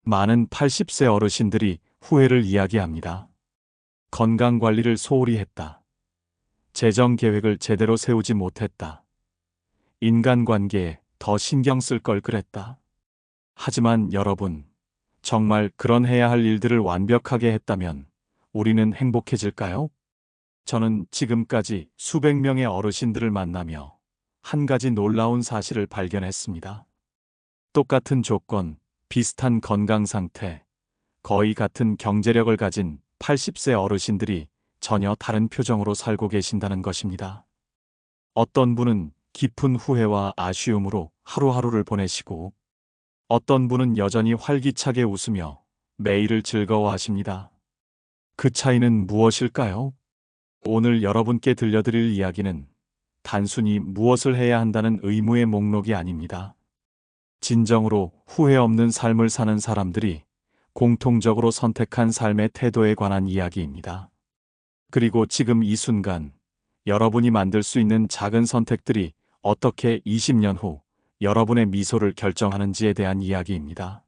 많은 80세 어르신들이 후회를 이야기합니다. 건강 관리를 소홀히 했다. 재정 계획을 제대로 세우지 못했다. 인간관계에 더 신경 쓸 걸 그랬다. 하지만 여러분, 정말 그런 해야 할 일들을 완벽하게 했다면 우리는 행복해질까요? 저는 지금까지 수백 명의 어르신들을 만나며 한 가지 놀라운 사실을 발견했습니다. 똑같은 조건, 비슷한 건강 상태, 거의 같은 경제력을 가진 80세 어르신들이 전혀 다른 표정으로 살고 계신다는 것입니다. 어떤 분은 깊은 후회와 아쉬움으로 하루하루를 보내시고, 어떤 분은 여전히 활기차게 웃으며 매일을 즐거워하십니다. 그 차이는 무엇일까요? 오늘 여러분께 들려드릴 이야기는 단순히 무엇을 해야 한다는 의무의 목록이 아닙니다. 진정으로 후회 없는 삶을 사는 사람들이 공통적으로 선택한 삶의 태도에 관한 이야기입니다. 그리고 지금 이 순간 여러분이 만들 수 있는 작은 선택들이 어떻게 20년 후 여러분의 미소를 결정하는지에 대한 이야기입니다.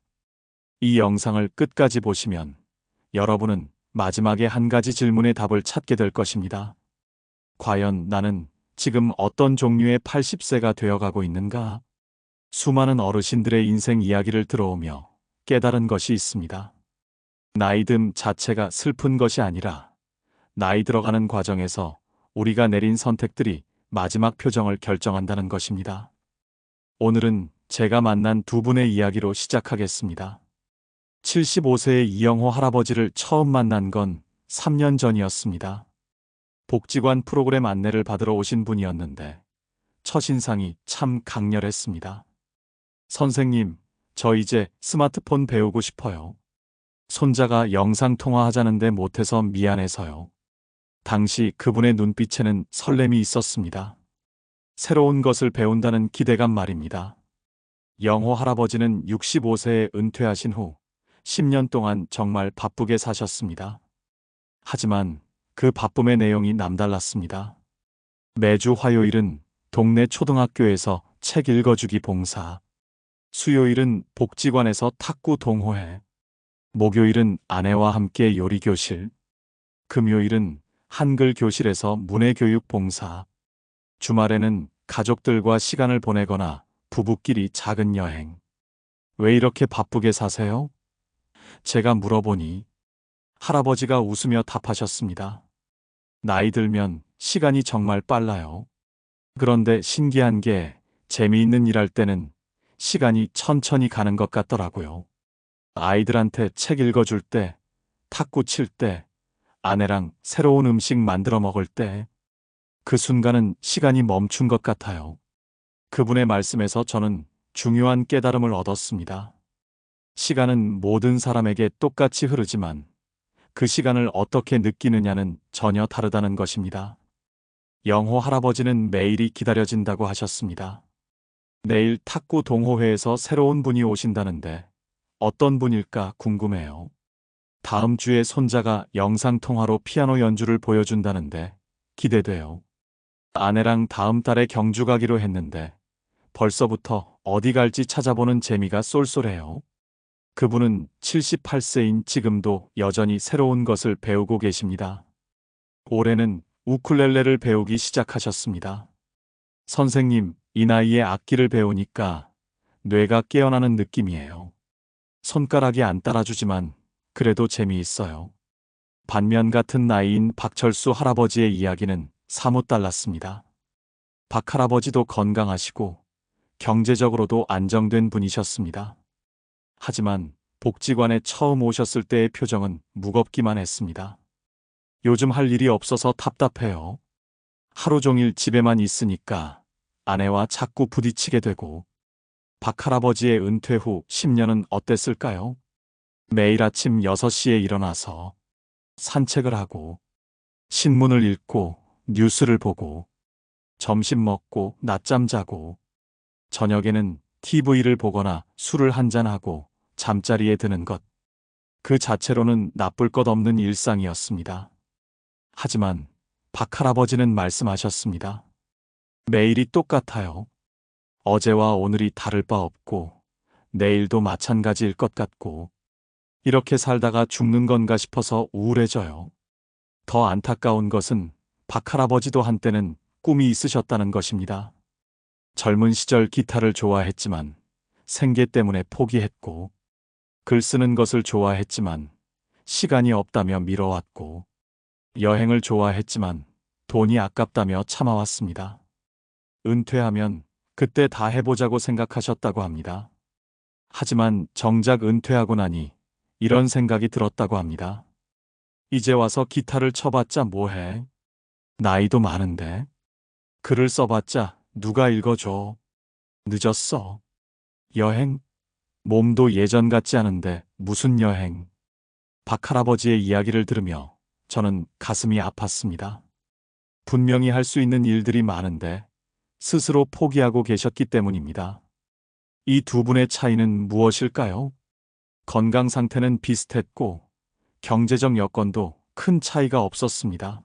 이 영상을 끝까지 보시면 여러분은 마지막에 한 가지 질문의 답을 찾게 될 것입니다. 과연 나는 지금 어떤 종류의 80세가 되어가고 있는가? 수많은 어르신들의 인생 이야기를 들어오며 깨달은 것이 있습니다. 나이듦 자체가 슬픈 것이 아니라 나이 들어가는 과정에서 우리가 내린 선택들이 마지막 표정을 결정한다는 것입니다. 오늘은 제가 만난 두 분의 이야기로 시작하겠습니다. 75세의 이영호 할아버지를 처음 만난 건 3년 전이었습니다. 복지관 프로그램 안내를 받으러 오신 분이었는데 첫인상이 참 강렬했습니다. 선생님, 저 이제 스마트폰 배우고 싶어요. 손자가 영상통화하자는데 못해서 미안해서요. 당시 그분의 눈빛에는 설렘이 있었습니다. 새로운 것을 배운다는 기대감 말입니다. 영호 할아버지는 65세에 은퇴하신 후 10년 동안 정말 바쁘게 사셨습니다. 하지만 그 바쁨의 내용이 남달랐습니다. 매주 화요일은 동네 초등학교에서 책 읽어주기 봉사, 수요일은 복지관에서 탁구 동호회, 목요일은 아내와 함께 요리교실, 금요일은 한글 교실에서 문해교육 봉사, 주말에는 가족들과 시간을 보내거나 부부끼리 작은 여행. 왜 이렇게 바쁘게 사세요? 제가 물어보니 할아버지가 웃으며 답하셨습니다. 나이 들면 시간이 정말 빨라요. 그런데 신기한 게 재미있는 일 할 때는 시간이 천천히 가는 것 같더라고요. 아이들한테 책 읽어줄 때, 탁구 칠 때, 아내랑 새로운 음식 만들어 먹을 때, 그 순간은 시간이 멈춘 것 같아요. 그분의 말씀에서 저는 중요한 깨달음을 얻었습니다. 시간은 모든 사람에게 똑같이 흐르지만 그 시간을 어떻게 느끼느냐는 전혀 다르다는 것입니다. 영호 할아버지는 매일이 기다려진다고 하셨습니다. 내일 탁구 동호회에서 새로운 분이 오신다는데 어떤 분일까 궁금해요. 다음 주에 손자가 영상통화로 피아노 연주를 보여준다는데 기대돼요. 아내랑 다음 달에 경주 가기로 했는데 벌써부터 어디 갈지 찾아보는 재미가 쏠쏠해요. 그분은 78세인 지금도 여전히 새로운 것을 배우고 계십니다. 올해는 우쿨렐레를 배우기 시작하셨습니다. 선생님, 이 나이에 악기를 배우니까 뇌가 깨어나는 느낌이에요. 손가락이 안 따라주지만 그래도 재미있어요. 반면 같은 나이인 박철수 할아버지의 이야기는 사뭇 달랐습니다. 박 할아버지도 건강하시고 경제적으로도 안정된 분이셨습니다. 하지만 복지관에 처음 오셨을 때의 표정은 무겁기만 했습니다. 요즘 할 일이 없어서 답답해요. 하루 종일 집에만 있으니까 아내와 자꾸 부딪히게 되고. 박 할아버지의 은퇴 후 10년은 어땠을까요? 매일 아침 6시에 일어나서 산책을 하고 신문을 읽고 뉴스를 보고 점심 먹고 낮잠 자고 저녁에는 TV를 보거나 술을 한잔하고 잠자리에 드는 것. 그 자체로는 나쁠 것 없는 일상이었습니다. 하지만 박 할아버지는 말씀하셨습니다. 매일이 똑같아요. 어제와 오늘이 다를 바 없고 내일도 마찬가지일 것 같고 이렇게 살다가 죽는 건가 싶어서 우울해져요. 더 안타까운 것은 박할아버지도 한때는 꿈이 있으셨다는 것입니다. 젊은 시절 기타를 좋아했지만 생계 때문에 포기했고, 글 쓰는 것을 좋아했지만 시간이 없다며 미뤄왔고, 여행을 좋아했지만 돈이 아깝다며 참아왔습니다. 은퇴하면 그때 다 해보자고 생각하셨다고 합니다. 하지만 정작 은퇴하고 나니 이런 생각이 들었다고 합니다. 이제 와서 기타를 쳐봤자 뭐해? 나이도 많은데. 글을 써봤자 누가 읽어줘? 늦었어. 여행? 몸도 예전 같지 않은데 무슨 여행? 박할아버지의 이야기를 들으며 저는 가슴이 아팠습니다. 분명히 할 수 있는 일들이 많은데 스스로 포기하고 계셨기 때문입니다. 이 두 분의 차이는 무엇일까요? 건강 상태는 비슷했고 경제적 여건도 큰 차이가 없었습니다.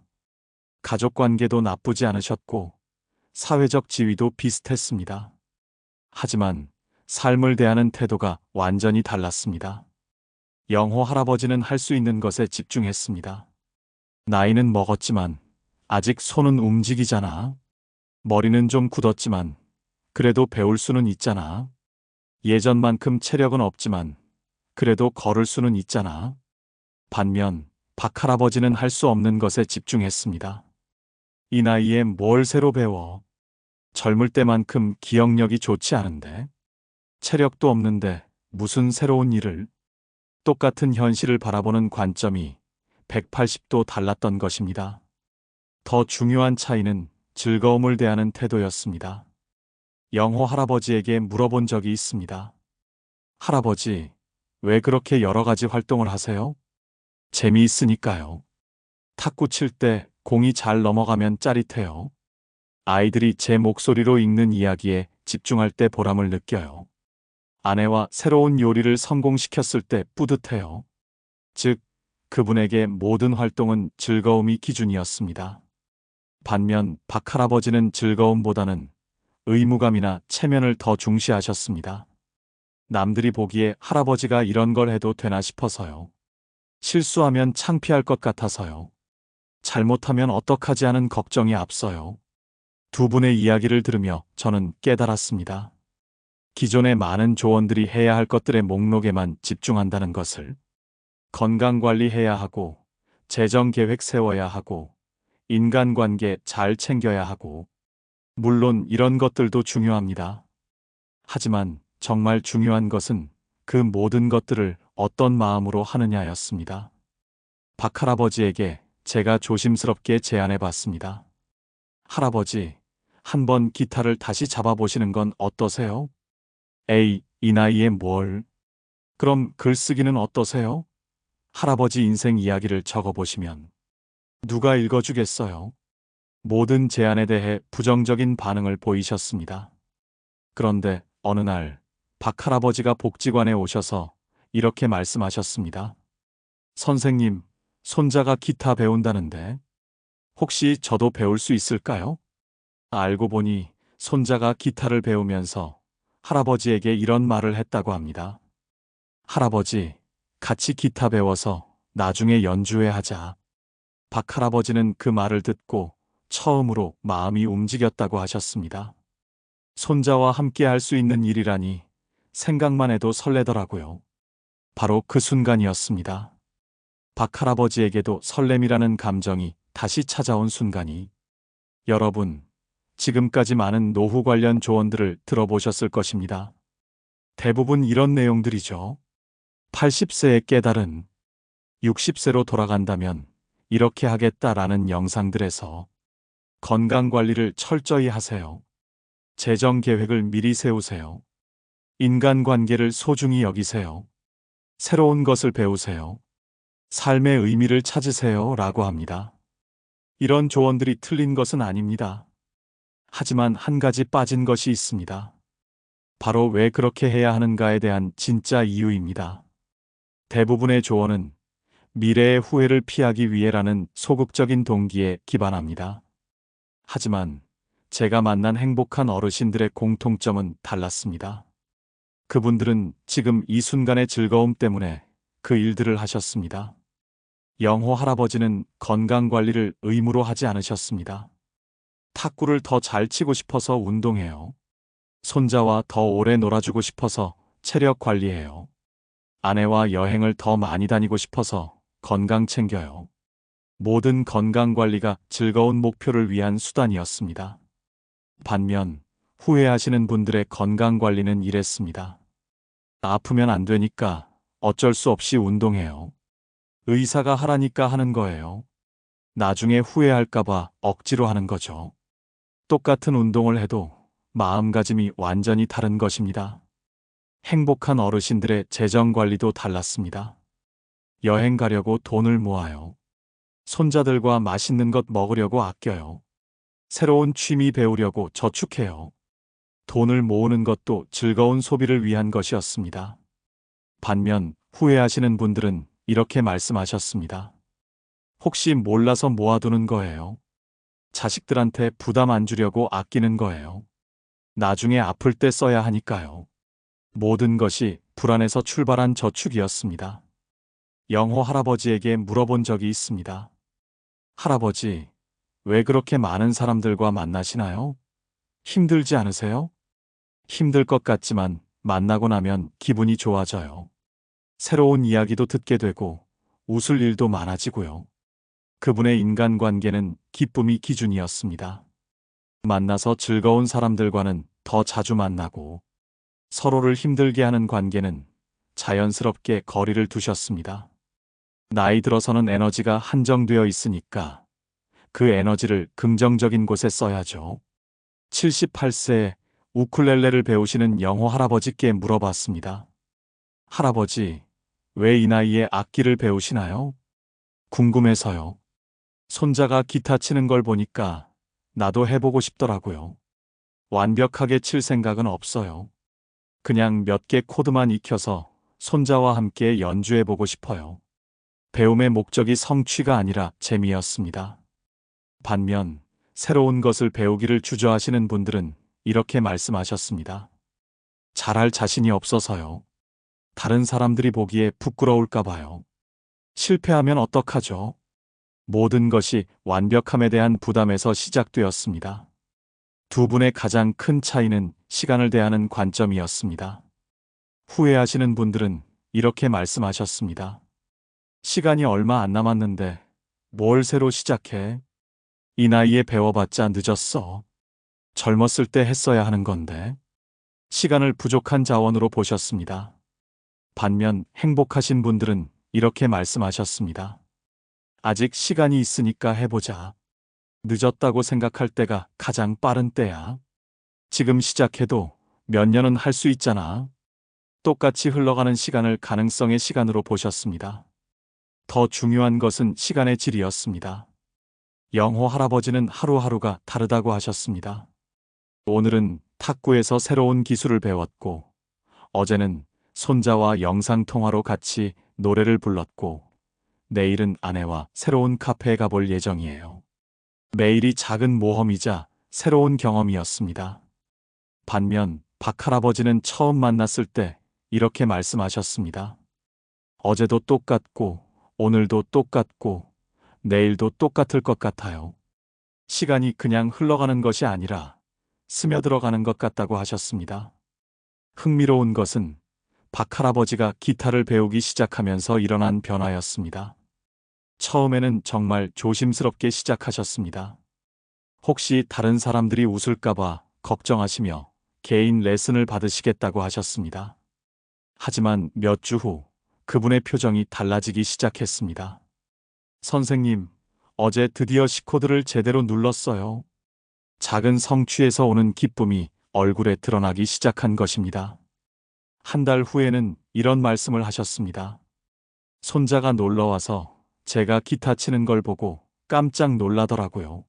가족 관계도 나쁘지 않으셨고 사회적 지위도 비슷했습니다. 하지만 삶을 대하는 태도가 완전히 달랐습니다. 영호 할아버지는 할 수 있는 것에 집중했습니다. 나이는 먹었지만 아직 손은 움직이잖아. 머리는 좀 굳었지만 그래도 배울 수는 있잖아. 예전만큼 체력은 없지만 그래도 걸을 수는 있잖아. 반면 박할아버지는 할 수 없는 것에 집중했습니다. 이 나이에 뭘 새로 배워? 젊을 때만큼 기억력이 좋지 않은데? 체력도 없는데 무슨 새로운 일을? 똑같은 현실을 바라보는 관점이 180도 달랐던 것입니다. 더 중요한 차이는 즐거움을 대하는 태도였습니다. 영호 할아버지에게 물어본 적이 있습니다. 할아버지, 왜 그렇게 여러 가지 활동을 하세요? 재미있으니까요. 탁구 칠 때 공이 잘 넘어가면 짜릿해요. 아이들이 제 목소리로 읽는 이야기에 집중할 때 보람을 느껴요. 아내와 새로운 요리를 성공시켰을 때 뿌듯해요. 즉, 그분에게 모든 활동은 즐거움이 기준이었습니다. 반면 박할아버지는 즐거움보다는 의무감이나 체면을 더 중시하셨습니다. 남들이 보기에 할아버지가 이런 걸 해도 되나 싶어서요. 실수하면 창피할 것 같아서요. 잘못하면 어떡하지 하는 걱정이 앞서요. 두 분의 이야기를 들으며 저는 깨달았습니다. 기존의 많은 조언들이 해야 할 것들의 목록에만 집중한다는 것을. 건강관리해야 하고, 재정계획 세워야 하고, 인간관계 잘 챙겨야 하고, 물론 이런 것들도 중요합니다. 하지만 정말 중요한 것은 그 모든 것들을 어떤 마음으로 하느냐였습니다. 박할아버지에게 제가 조심스럽게 제안해 봤습니다. 할아버지, 한번 기타를 다시 잡아보시는 건 어떠세요? 에이, 이 나이에 뭘? 그럼 글쓰기는 어떠세요? 할아버지 인생 이야기를 적어보시면 누가 읽어주겠어요? 모든 제안에 대해 부정적인 반응을 보이셨습니다. 그런데 어느 날 박할아버지가 복지관에 오셔서 이렇게 말씀하셨습니다. 선생님, 손자가 기타 배운다는데 혹시 저도 배울 수 있을까요? 알고 보니 손자가 기타를 배우면서 할아버지에게 이런 말을 했다고 합니다. 할아버지, 같이 기타 배워서 나중에 연주회 하자. 박할아버지는 그 말을 듣고 처음으로 마음이 움직였다고 하셨습니다. 손자와 함께 할 수 있는 일이라니 생각만 해도 설레더라고요. 바로 그 순간이었습니다. 박할아버지에게도 설렘이라는 감정이 다시 찾아온 순간이. 여러분, 지금까지 많은 노후 관련 조언들을 들어보셨을 것입니다. 대부분 이런 내용들이죠. 80세의 깨달은, 60세로 돌아간다면 이렇게 하겠다라는 영상들에서 건강관리를 철저히 하세요. 재정 계획을 미리 세우세요. 인간관계를 소중히 여기세요. 새로운 것을 배우세요. 삶의 의미를 찾으세요. 라고 합니다. 이런 조언들이 틀린 것은 아닙니다. 하지만 한 가지 빠진 것이 있습니다. 바로 왜 그렇게 해야 하는가에 대한 진짜 이유입니다. 대부분의 조언은 미래의 후회를 피하기 위해라는 소극적인 동기에 기반합니다. 하지만 제가 만난 행복한 어르신들의 공통점은 달랐습니다. 그분들은 지금 이 순간의 즐거움 때문에 그 일들을 하셨습니다. 영호 할아버지는 건강관리를 의무로 하지 않으셨습니다. 탁구를 더 잘 치고 싶어서 운동해요. 손자와 더 오래 놀아주고 싶어서 체력 관리해요. 아내와 여행을 더 많이 다니고 싶어서 건강 챙겨요. 모든 건강관리가 즐거운 목표를 위한 수단이었습니다. 반면 후회하시는 분들의 건강관리는 이랬습니다. 아프면 안 되니까 어쩔 수 없이 운동해요. 의사가 하라니까 하는 거예요. 나중에 후회할까봐 억지로 하는 거죠. 똑같은 운동을 해도 마음가짐이 완전히 다른 것입니다. 행복한 어르신들의 재정 관리도 달랐습니다. 여행 가려고 돈을 모아요. 손자들과 맛있는 것 먹으려고 아껴요. 새로운 취미 배우려고 저축해요. 돈을 모으는 것도 즐거운 소비를 위한 것이었습니다. 반면 후회하시는 분들은 이렇게 말씀하셨습니다. 혹시 몰라서 모아두는 거예요. 자식들한테 부담 안 주려고 아끼는 거예요. 나중에 아플 때 써야 하니까요. 모든 것이 불안해서 출발한 저축이었습니다. 영호 할아버지에게 물어본 적이 있습니다. 할아버지, 왜 그렇게 많은 사람들과 만나시나요? 힘들지 않으세요? 힘들 것 같지만 만나고 나면 기분이 좋아져요. 새로운 이야기도 듣게 되고 웃을 일도 많아지고요. 그분의 인간관계는 기쁨이 기준이었습니다. 만나서 즐거운 사람들과는 더 자주 만나고 서로를 힘들게 하는 관계는 자연스럽게 거리를 두셨습니다. 나이 들어서는 에너지가 한정되어 있으니까 그 에너지를 긍정적인 곳에 써야죠. 78세에 우쿨렐레를 배우시는 영호 할아버지께 물어봤습니다. 할아버지, 왜 이 나이에 악기를 배우시나요? 궁금해서요. 손자가 기타 치는 걸 보니까 나도 해보고 싶더라고요. 완벽하게 칠 생각은 없어요. 그냥 몇 개 코드만 익혀서 손자와 함께 연주해보고 싶어요. 배움의 목적이 성취가 아니라 재미였습니다. 반면 새로운 것을 배우기를 주저하시는 분들은 이렇게 말씀하셨습니다. 잘할 자신이 없어서요. 다른 사람들이 보기에 부끄러울까 봐요. 실패하면 어떡하죠? 모든 것이 완벽함에 대한 부담에서 시작되었습니다. 두 분의 가장 큰 차이는 시간을 대하는 관점이었습니다. 후회하시는 분들은 이렇게 말씀하셨습니다. 시간이 얼마 안 남았는데 뭘 새로 시작해? 이 나이에 배워봤자 늦었어. 젊었을 때 했어야 하는 건데. 시간을 부족한 자원으로 보셨습니다. 반면 행복하신 분들은 이렇게 말씀하셨습니다. 아직 시간이 있으니까 해보자. 늦었다고 생각할 때가 가장 빠른 때야. 지금 시작해도 몇 년은 할 수 있잖아. 똑같이 흘러가는 시간을 가능성의 시간으로 보셨습니다. 더 중요한 것은 시간의 질이었습니다. 영호 할아버지는 하루하루가 다르다고 하셨습니다. 오늘은 탁구에서 새로운 기술을 배웠고, 어제는 손자와 영상통화로 같이 노래를 불렀고, 내일은 아내와 새로운 카페에 가볼 예정이에요. 매일이 작은 모험이자 새로운 경험이었습니다. 반면 박 할아버지는 처음 만났을 때 이렇게 말씀하셨습니다. 어제도 똑같고, 오늘도 똑같고, 내일도 똑같을 것 같아요. 시간이 그냥 흘러가는 것이 아니라 스며들어가는 것 같다고 하셨습니다. 흥미로운 것은 박 할아버지가 기타를 배우기 시작하면서 일어난 변화였습니다. 처음에는 정말 조심스럽게 시작하셨습니다. 혹시 다른 사람들이 웃을까봐 걱정하시며 개인 레슨을 받으시겠다고 하셨습니다. 하지만 몇 주 후 그분의 표정이 달라지기 시작했습니다. 선생님, 어제 드디어 C코드를 제대로 눌렀어요. 작은 성취에서 오는 기쁨이 얼굴에 드러나기 시작한 것입니다. 한 달 후에는 이런 말씀을 하셨습니다. 손자가 놀러와서 제가 기타 치는 걸 보고 깜짝 놀라더라고요.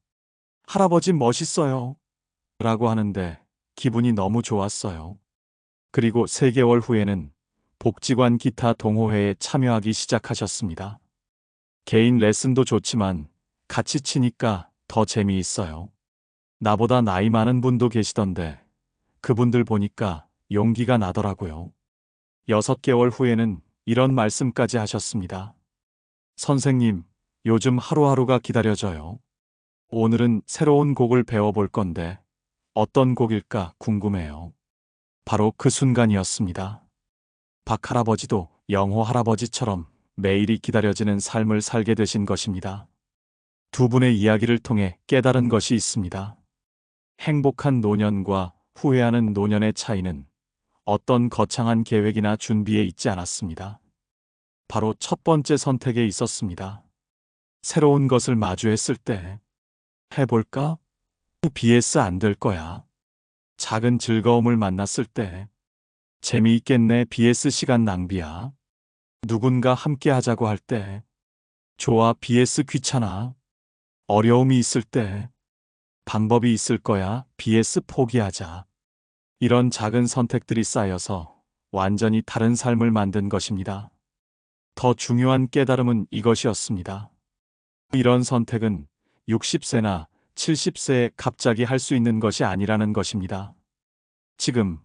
할아버지 멋있어요. 라고 하는데 기분이 너무 좋았어요. 그리고 3개월 후에는 복지관 기타 동호회에 참여하기 시작하셨습니다. 개인 레슨도 좋지만 같이 치니까 더 재미있어요. 나보다 나이 많은 분도 계시던데 그분들 보니까 용기가 나더라고요. 6개월 후에는 이런 말씀까지 하셨습니다. 선생님, 요즘 하루하루가 기다려져요. 오늘은 새로운 곡을 배워볼 건데 어떤 곡일까 궁금해요. 바로 그 순간이었습니다. 박 할아버지도 영호 할아버지처럼 매일이 기다려지는 삶을 살게 되신 것입니다. 두 분의 이야기를 통해 깨달은 것이 있습니다. 행복한 노년과 후회하는 노년의 차이는 어떤 거창한 계획이나 준비에 있지 않았습니다. 바로 첫 번째 선택에 있었습니다. 새로운 것을 마주했을 때 해볼까? BS 안 될 거야. 작은 즐거움을 만났을 때 재미있겠네. BS 시간 낭비야. 누군가 함께 하자고 할 때 좋아. BS 귀찮아. 어려움이 있을 때 방법이 있을 거야. BS 포기하자. 이런 작은 선택들이 쌓여서 완전히 다른 삶을 만든 것입니다. 더 중요한 깨달음은 이것이었습니다. 이런 선택은 60세나 70세에 갑자기 할 수 있는 것이 아니라는 것입니다. 지금,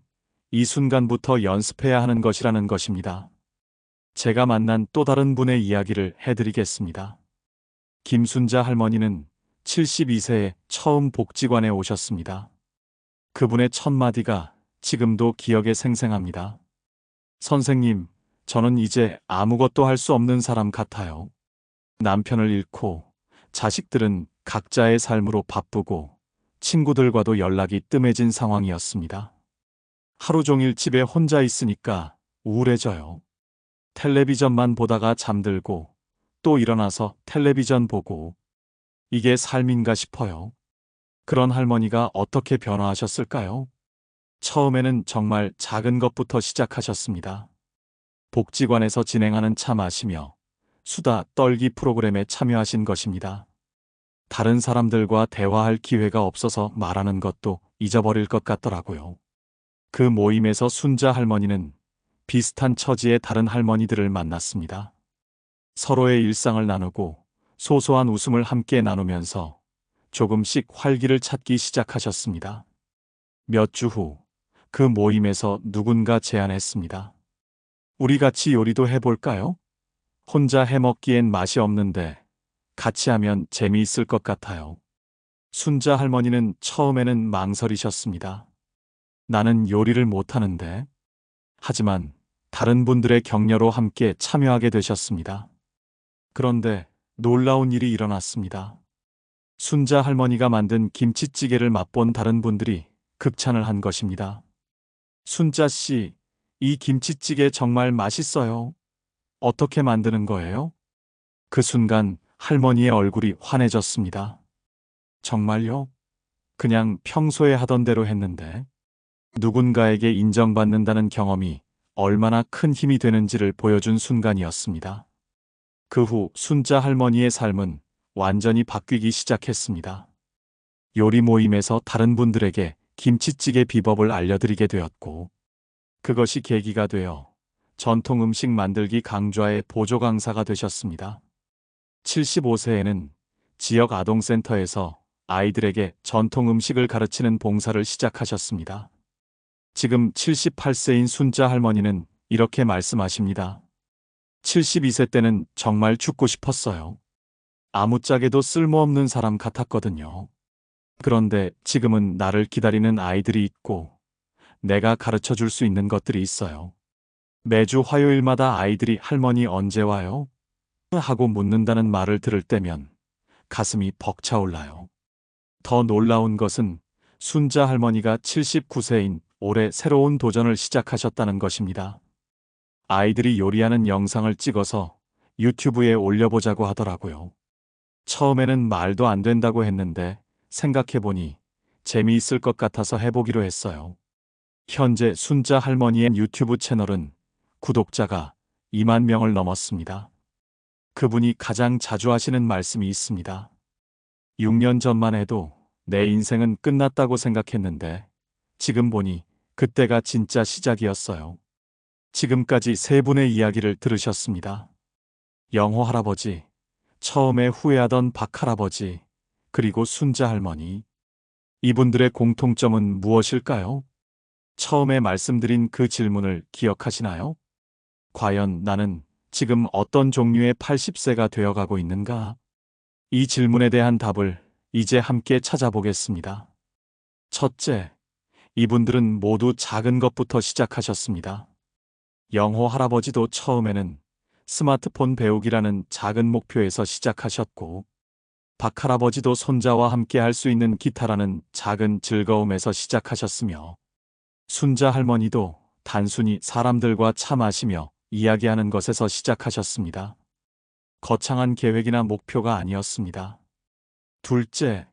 이 순간부터 연습해야 하는 것이라는 것입니다. 제가 만난 또 다른 분의 이야기를 해드리겠습니다. 김순자 할머니는 72세에 처음 복지관에 오셨습니다. 그분의 첫 마디가 지금도 기억에 생생합니다. 선생님, 저는 이제 아무것도 할 수 없는 사람 같아요. 남편을 잃고 자식들은 각자의 삶으로 바쁘고 친구들과도 연락이 뜸해진 상황이었습니다. 하루 종일 집에 혼자 있으니까 우울해져요. 텔레비전만 보다가 잠들고 또 일어나서 텔레비전 보고 이게 삶인가 싶어요. 그런 할머니가 어떻게 변화하셨을까요? 처음에는 정말 작은 것부터 시작하셨습니다. 복지관에서 진행하는 차 마시며 수다 떨기 프로그램에 참여하신 것입니다. 다른 사람들과 대화할 기회가 없어서 말하는 것도 잊어버릴 것 같더라고요. 그 모임에서 순자 할머니는 비슷한 처지의 다른 할머니들을 만났습니다. 서로의 일상을 나누고 소소한 웃음을 함께 나누면서 조금씩 활기를 찾기 시작하셨습니다. 몇 주 후, 그 모임에서 누군가 제안했습니다. 우리 같이 요리도 해볼까요? 혼자 해먹기엔 맛이 없는데 같이 하면 재미있을 것 같아요. 순자 할머니는 처음에는 망설이셨습니다. 나는 요리를 못하는데. 하지만 다른 분들의 격려로 함께 참여하게 되셨습니다. 그런데 놀라운 일이 일어났습니다. 순자 할머니가 만든 김치찌개를 맛본 다른 분들이 극찬을 한 것입니다. 순자 씨, 이 김치찌개 정말 맛있어요. 어떻게 만드는 거예요? 그 순간 할머니의 얼굴이 환해졌습니다. 정말요? 그냥 평소에 하던 대로 했는데. 누군가에게 인정받는다는 경험이 얼마나 큰 힘이 되는지를 보여준 순간이었습니다. 그 후 순자 할머니의 삶은 완전히 바뀌기 시작했습니다. 요리 모임에서 다른 분들에게 김치찌개 비법을 알려드리게 되었고, 그것이 계기가 되어 전통 음식 만들기 강좌의 보조 강사가 되셨습니다. 75세에는 지역 아동센터에서 아이들에게 전통 음식을 가르치는 봉사를 시작하셨습니다. 지금 78세인 순자 할머니는 이렇게 말씀하십니다. 72세 때는 정말 죽고 싶었어요. 아무짝에도 쓸모없는 사람 같았거든요. 그런데 지금은 나를 기다리는 아이들이 있고 내가 가르쳐 줄 수 있는 것들이 있어요. 매주 화요일마다 아이들이 할머니 언제 와요? 하고 묻는다는 말을 들을 때면 가슴이 벅차올라요. 더 놀라운 것은 순자 할머니가 79세인 올해 새로운 도전을 시작하셨다는 것입니다. 아이들이 요리하는 영상을 찍어서 유튜브에 올려보자고 하더라고요. 처음에는 말도 안 된다고 했는데 생각해보니 재미있을 것 같아서 해보기로 했어요. 현재 순자 할머니의 유튜브 채널은 구독자가 2만 명을 넘었습니다. 그분이 가장 자주 하시는 말씀이 있습니다. 6년 전만 해도 내 인생은 끝났다고 생각했는데 지금 보니 그때가 진짜 시작이었어요. 지금까지 세 분의 이야기를 들으셨습니다. 영호 할아버지, 처음에 후회하던 박 할아버지, 그리고 순자 할머니. 이분들의 공통점은 무엇일까요? 처음에 말씀드린 그 질문을 기억하시나요? 과연 나는 지금 어떤 종류의 80세가 되어가고 있는가? 이 질문에 대한 답을 이제 함께 찾아보겠습니다. 첫째, 이분들은 모두 작은 것부터 시작하셨습니다. 영호 할아버지도 처음에는 스마트폰 배우기라는 작은 목표에서 시작하셨고, 박 할아버지도 손자와 함께 할 수 있는 기타라는 작은 즐거움에서 시작하셨으며, 순자 할머니도 단순히 사람들과 차 마시며 이야기하는 것에서 시작하셨습니다. 거창한 계획이나 목표가 아니었습니다. 둘째,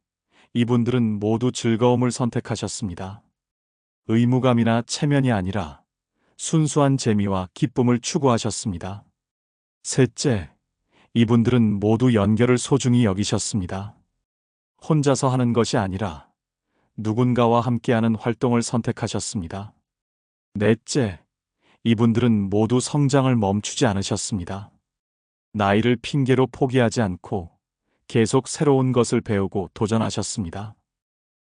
이분들은 모두 즐거움을 선택하셨습니다. 의무감이나 체면이 아니라 순수한 재미와 기쁨을 추구하셨습니다. 셋째, 이분들은 모두 연결을 소중히 여기셨습니다. 혼자서 하는 것이 아니라 누군가와 함께하는 활동을 선택하셨습니다. 넷째, 이분들은 모두 성장을 멈추지 않으셨습니다. 나이를 핑계로 포기하지 않고 계속 새로운 것을 배우고 도전하셨습니다.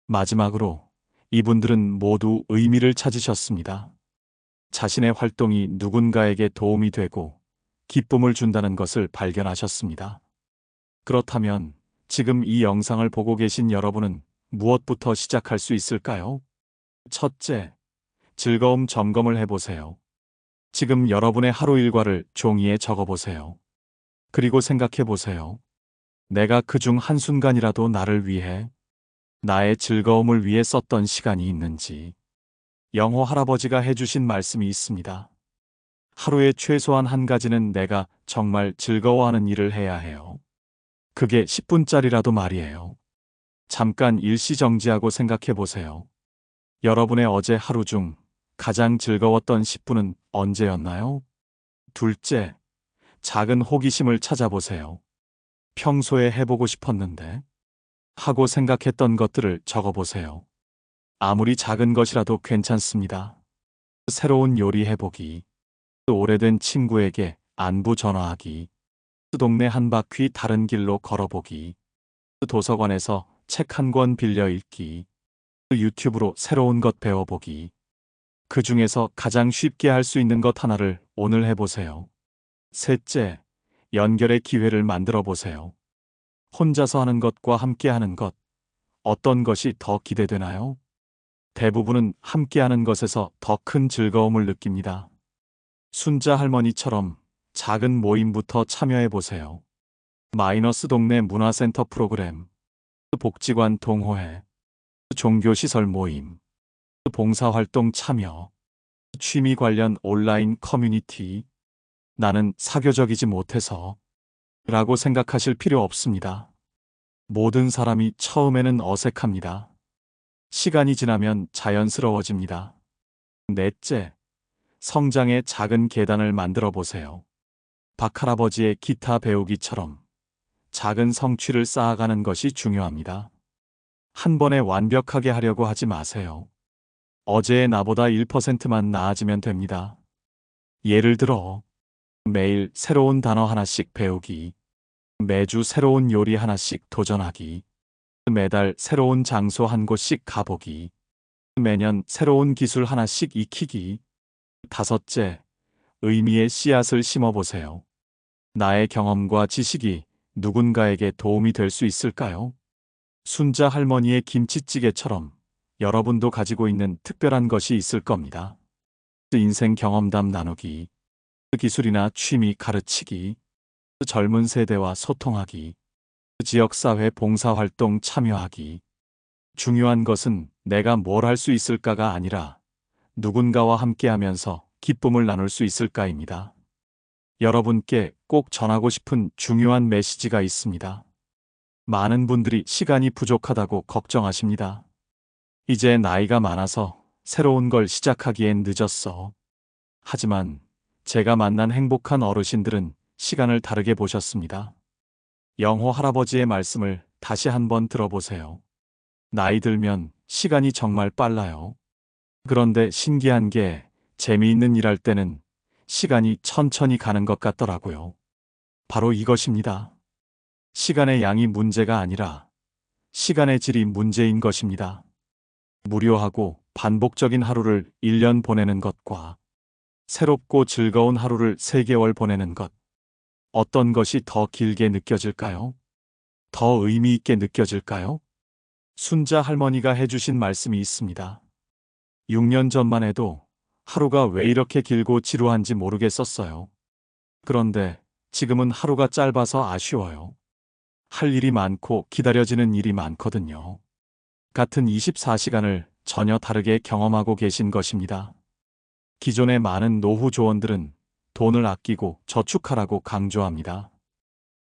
마지막으로 이분들은 모두 의미를 찾으셨습니다. 자신의 활동이 누군가에게 도움이 되고 기쁨을 준다는 것을 발견하셨습니다. 그렇다면 지금 이 영상을 보고 계신 여러분은 무엇부터 시작할 수 있을까요? 첫째, 즐거움 점검을 해보세요. 지금 여러분의 하루 일과를 종이에 적어보세요. 그리고 생각해 보세요. 내가 그중 한순간이라도 나를 위해, 나의 즐거움을 위해 썼던 시간이 있는지. 영호 할아버지가 해주신 말씀이 있습니다. 하루에 최소한 한 가지는 내가 정말 즐거워하는 일을 해야 해요. 그게 10분짜리라도 말이에요. 잠깐 일시 정지하고 생각해 보세요. 여러분의 어제 하루 중 가장 즐거웠던 10분은 언제였나요? 둘째, 작은 호기심을 찾아보세요. 평소에 해보고 싶었는데 하고 생각했던 것들을 적어보세요. 아무리 작은 것이라도 괜찮습니다. 새로운 요리 해보기, 오래된 친구에게 안부 전화하기, 동네 한 바퀴 다른 길로 걸어보기, 도서관에서 책 한 권 빌려 읽기, 유튜브로 새로운 것 배워보기. 그 중에서 가장 쉽게 할 수 있는 것 하나를 오늘 해보세요. 셋째, 연결의 기회를 만들어 보세요. 혼자서 하는 것과 함께 하는 것, 어떤 것이 더 기대되나요? 대부분은 함께 하는 것에서 더 큰 즐거움을 느낍니다. 순자 할머니처럼 작은 모임부터 참여해 보세요. 마이너스 동네 문화센터 프로그램, 복지관 동호회, 종교시설 모임, 봉사활동 참여, 취미 관련 온라인 커뮤니티. 나는 사교적이지 못해서 라고 생각하실 필요 없습니다. 모든 사람이 처음에는 어색합니다. 시간이 지나면 자연스러워집니다. 넷째, 성장의 작은 계단을 만들어 보세요. 박 할아버지의 기타 배우기처럼 작은 성취를 쌓아가는 것이 중요합니다. 한 번에 완벽하게 하려고 하지 마세요. 어제의 나보다 1%만 나아지면 됩니다. 예를 들어, 매일 새로운 단어 하나씩 배우기, 매주 새로운 요리 하나씩 도전하기, 매달 새로운 장소 한 곳씩 가보기, 매년 새로운 기술 하나씩 익히기. 다섯째, 의미의 씨앗을 심어보세요. 나의 경험과 지식이 누군가에게 도움이 될 수 있을까요? 순자 할머니의 김치찌개처럼 여러분도 가지고 있는 특별한 것이 있을 겁니다. 인생 경험담 나누기, 기술이나 취미 가르치기, 젊은 세대와 소통하기, 지역사회 봉사활동 참여하기. 중요한 것은 내가 뭘 할 수 있을까가 아니라 누군가와 함께하면서 기쁨을 나눌 수 있을까입니다. 여러분께 꼭 전하고 싶은 중요한 메시지가 있습니다. 많은 분들이 시간이 부족하다고 걱정하십니다. 이제 나이가 많아서 새로운 걸 시작하기엔 늦었어. 하지만 제가 만난 행복한 어르신들은 시간을 다르게 보셨습니다. 영호 할아버지의 말씀을 다시 한번 들어보세요. 나이 들면 시간이 정말 빨라요. 그런데 신기한 게 재미있는 일 할 때는 시간이 천천히 가는 것 같더라고요. 바로 이것입니다. 시간의 양이 문제가 아니라 시간의 질이 문제인 것입니다. 무료하고 반복적인 하루를 1년 보내는 것과 새롭고 즐거운 하루를 3개월 보내는 것. 어떤 것이 더 길게 느껴질까요? 더 의미 있게 느껴질까요? 순자 할머니가 해주신 말씀이 있습니다. 6년 전만 해도 하루가 왜 이렇게 길고 지루한지 모르겠었어요. 그런데 지금은 하루가 짧아서 아쉬워요. 할 일이 많고 기다려지는 일이 많거든요. 같은 24시간을 전혀 다르게 경험하고 계신 것입니다. 기존의 많은 노후 조언들은 돈을 아끼고 저축하라고 강조합니다.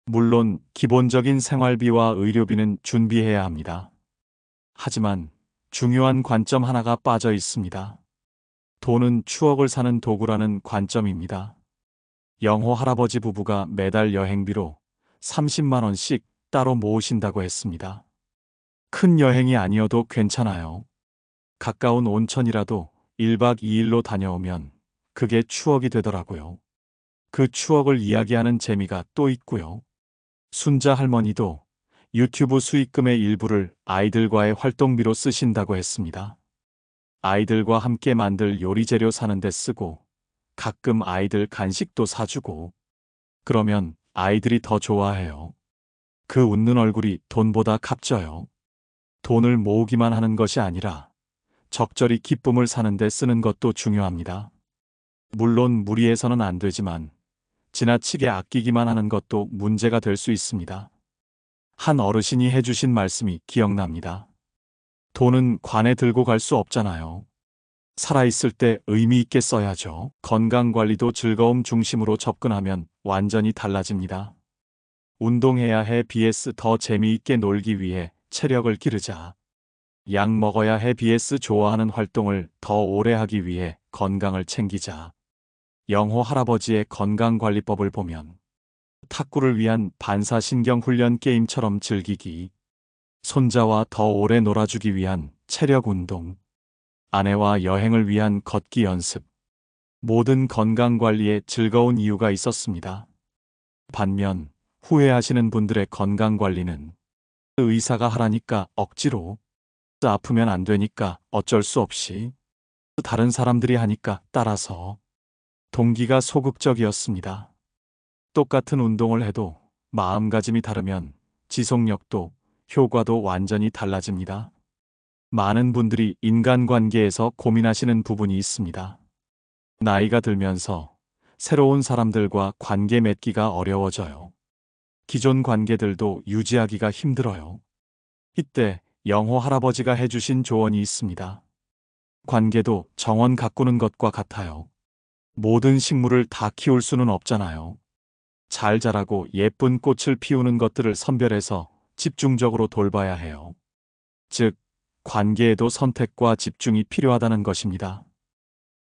물론 기본적인 생활비와 의료비는 준비해야 합니다. 하지만 중요한 관점 하나가 빠져 있습니다. 돈은 추억을 사는 도구라는 관점입니다. 영호 할아버지 부부가 매달 여행비로 30만 원씩 따로 모으신다고 했습니다. 큰 여행이 아니어도 괜찮아요. 가까운 온천이라도 1박 2일로 다녀오면 그게 추억이 되더라고요. 그 추억을 이야기하는 재미가 또 있고요. 순자 할머니도 유튜브 수익금의 일부를 아이들과의 활동비로 쓰신다고 했습니다. 아이들과 함께 만들 요리 재료 사는 데 쓰고 가끔 아이들 간식도 사주고 그러면 아이들이 더 좋아해요. 그 웃는 얼굴이 돈보다 값져요. 돈을 모으기만 하는 것이 아니라 적절히 기쁨을 사는 데 쓰는 것도 중요합니다. 물론 무리해서는 안 되지만 지나치게 아끼기만 하는 것도 문제가 될 수 있습니다. 한 어르신이 해주신 말씀이 기억납니다. 돈은 관에 들고 갈 수 없잖아요. 살아있을 때 의미 있게 써야죠. 건강관리도 즐거움 중심으로 접근하면 완전히 달라집니다. 운동해야 해 vs 더 재미있게 놀기 위해 체력을 기르자. 약 먹어야 해 vs 좋아하는 활동을 더 오래 하기 위해 건강을 챙기자. 영호 할아버지의 건강관리법을 보면 탁구를 위한 반사신경 훈련 게임처럼 즐기기, 손자와 더 오래 놀아주기 위한 체력 운동, 아내와 여행을 위한 걷기 연습, 모든 건강관리에 즐거운 이유가 있었습니다. 반면 후회하시는 분들의 건강관리는 의사가 하라니까 억지로, 아프면 안 되니까 어쩔 수 없이, 다른 사람들이 하니까 따라서, 동기가 소극적이었습니다. 똑같은 운동을 해도 마음가짐이 다르면 지속력도 효과도 완전히 달라집니다. 많은 분들이 인간관계에서 고민하시는 부분이 있습니다. 나이가 들면서 새로운 사람들과 관계 맺기가 어려워져요. 기존 관계들도 유지하기가 힘들어요. 이때 영호 할아버지가 해주신 조언이 있습니다. 관계도 정원 가꾸는 것과 같아요. 모든 식물을 다 키울 수는 없잖아요. 잘 자라고 예쁜 꽃을 피우는 것들을 선별해서 집중적으로 돌봐야 해요. 즉, 관계에도 선택과 집중이 필요하다는 것입니다.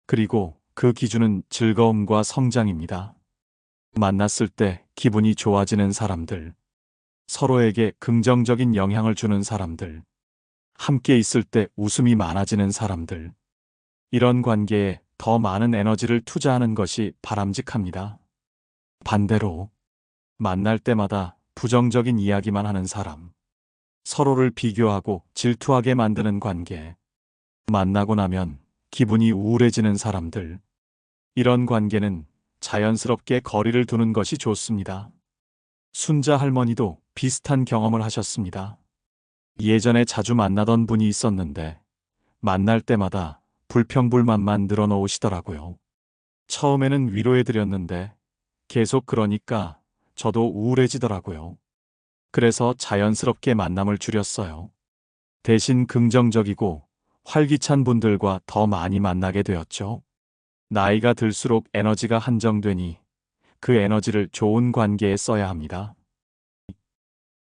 그리고 그 기준은 즐거움과 성장입니다. 만났을 때 기분이 좋아지는 사람들, 서로에게 긍정적인 영향을 주는 사람들, 함께 있을 때 웃음이 많아지는 사람들, 이런 관계에 더 많은 에너지를 투자하는 것이 바람직합니다. 반대로 만날 때마다 부정적인 이야기만 하는 사람, 서로를 비교하고 질투하게 만드는 관계, 만나고 나면 기분이 우울해지는 사람들, 이런 관계는 자연스럽게 거리를 두는 것이 좋습니다. 순자 할머니도 비슷한 경험을 하셨습니다. 예전에 자주 만나던 분이 있었는데 만날 때마다 불평불만만 늘어놓으시더라고요. 처음에는 위로해드렸는데 계속 그러니까 저도 우울해지더라고요. 그래서 자연스럽게 만남을 줄였어요. 대신 긍정적이고 활기찬 분들과 더 많이 만나게 되었죠. 나이가 들수록 에너지가 한정되니 그 에너지를 좋은 관계에 써야 합니다.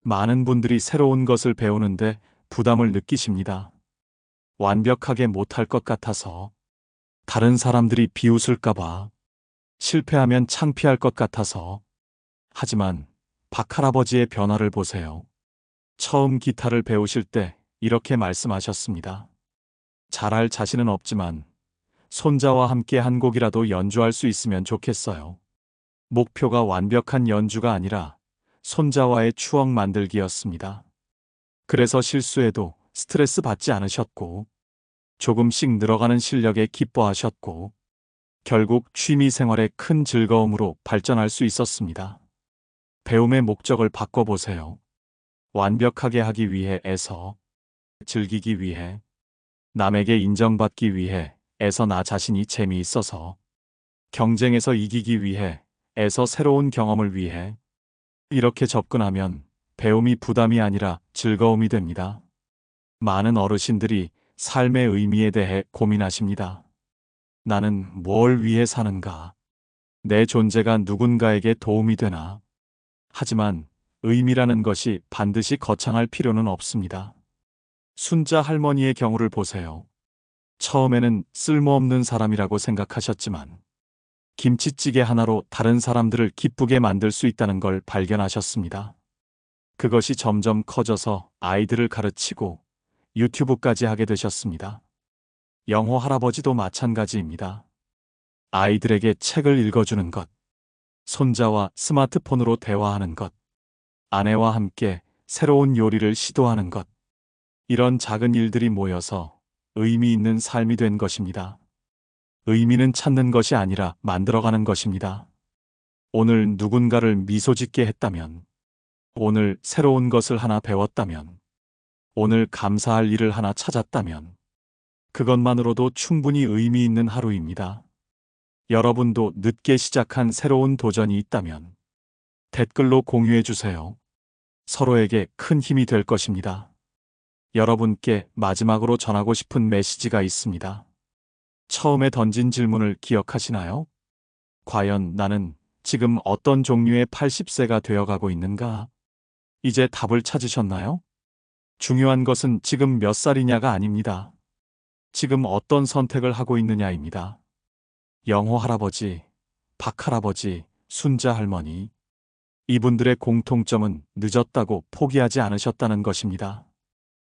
많은 분들이 새로운 것을 배우는데 부담을 느끼십니다. 완벽하게 못할 것 같아서, 다른 사람들이 비웃을까봐, 실패하면 창피할 것 같아서. 하지만 박할아버지의 변화를 보세요. 처음 기타를 배우실 때 이렇게 말씀하셨습니다. 잘할 자신은 없지만 손자와 함께 한 곡이라도 연주할 수 있으면 좋겠어요. 목표가 완벽한 연주가 아니라 손자와의 추억 만들기였습니다. 그래서 실수해도 스트레스 받지 않으셨고 조금씩 늘어가는 실력에 기뻐하셨고 결국 취미 생활의 큰 즐거움으로 발전할 수 있었습니다. 배움의 목적을 바꿔보세요. 완벽하게 하기 위해에서 즐기기 위해, 남에게 인정받기 위해에서 나 자신이 재미있어서, 경쟁에서 이기기 위해에서 새로운 경험을 위해, 이렇게 접근하면 배움이 부담이 아니라 즐거움이 됩니다. 많은 어르신들이 삶의 의미에 대해 고민하십니다. 나는 뭘 위해 사는가? 내 존재가 누군가에게 도움이 되나? 하지만 의미라는 것이 반드시 거창할 필요는 없습니다. 순자 할머니의 경우를 보세요. 처음에는 쓸모없는 사람이라고 생각하셨지만 김치찌개 하나로 다른 사람들을 기쁘게 만들 수 있다는 걸 발견하셨습니다. 그것이 점점 커져서 아이들을 가르치고 유튜브까지 하게 되셨습니다. 영호 할아버지도 마찬가지입니다. 아이들에게 책을 읽어주는 것, 손자와 스마트폰으로 대화하는 것, 아내와 함께 새로운 요리를 시도하는 것, 이런 작은 일들이 모여서 의미 있는 삶이 된 것입니다. 의미는 찾는 것이 아니라 만들어가는 것입니다. 오늘 누군가를 미소 짓게 했다면, 오늘 새로운 것을 하나 배웠다면, 오늘 감사할 일을 하나 찾았다면, 그것만으로도 충분히 의미 있는 하루입니다. 여러분도 늦게 시작한 새로운 도전이 있다면 댓글로 공유해 주세요. 서로에게 큰 힘이 될 것입니다. 여러분께 마지막으로 전하고 싶은 메시지가 있습니다. 처음에 던진 질문을 기억하시나요? 과연 나는 지금 어떤 종류의 80세가 되어가고 있는가? 이제 답을 찾으셨나요? 중요한 것은 지금 몇 살이냐가 아닙니다. 지금 어떤 선택을 하고 있느냐입니다. 영호 할아버지, 박 할아버지, 순자 할머니, 이분들의 공통점은 늦었다고 포기하지 않으셨다는 것입니다.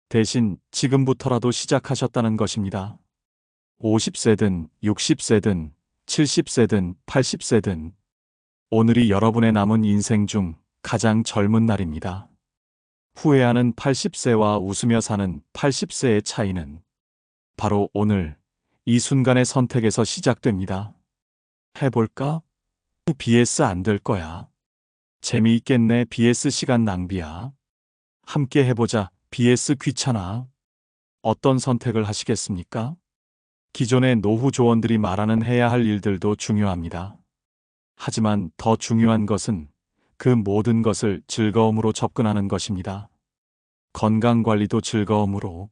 대신 지금부터라도 시작하셨다는 것입니다. 50세든 60세든 70세든 80세든 오늘이 여러분의 남은 인생 중 가장 젊은 날입니다. 후회하는 80세와 웃으며 사는 80세의 차이는 바로 오늘 이 순간의 선택에서 시작됩니다. 해볼까? BS 안 될 거야. 재미있겠네. BS 시간 낭비야. 함께 해보자. BS 귀찮아. 어떤 선택을 하시겠습니까? 기존의 노후 조언들이 말하는 해야 할 일들도 중요합니다. 하지만 더 중요한 것은 그 모든 것을 즐거움으로 접근하는 것입니다. 건강관리도 즐거움으로,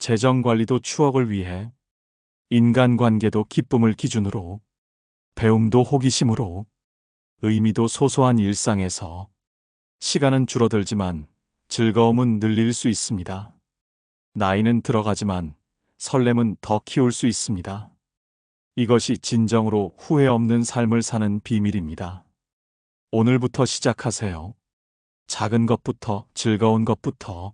재정관리도 추억을 위해, 인간관계도 기쁨을 기준으로, 배움도 호기심으로, 의미도 소소한 일상에서. 시간은 줄어들지만 즐거움은 늘릴 수 있습니다. 나이는 들어가지만 설렘은 더 키울 수 있습니다. 이것이 진정으로 후회 없는 삶을 사는 비밀입니다. 오늘부터 시작하세요. 작은 것부터, 즐거운 것부터.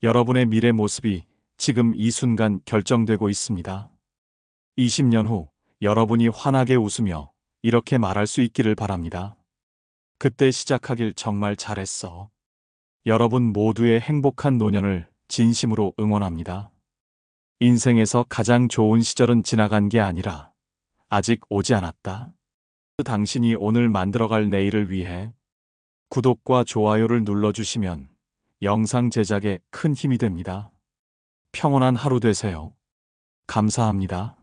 여러분의 미래 모습이 지금 이 순간 결정되고 있습니다. 20년 후 여러분이 환하게 웃으며 이렇게 말할 수 있기를 바랍니다. 그때 시작하길 정말 잘했어. 여러분 모두의 행복한 노년을 진심으로 응원합니다. 인생에서 가장 좋은 시절은 지나간 게 아니라 아직 오지 않았다. 당신이 오늘 만들어갈 내일을 위해 구독과 좋아요를 눌러주시면 영상 제작에 큰 힘이 됩니다. 평온한 하루 되세요. 감사합니다.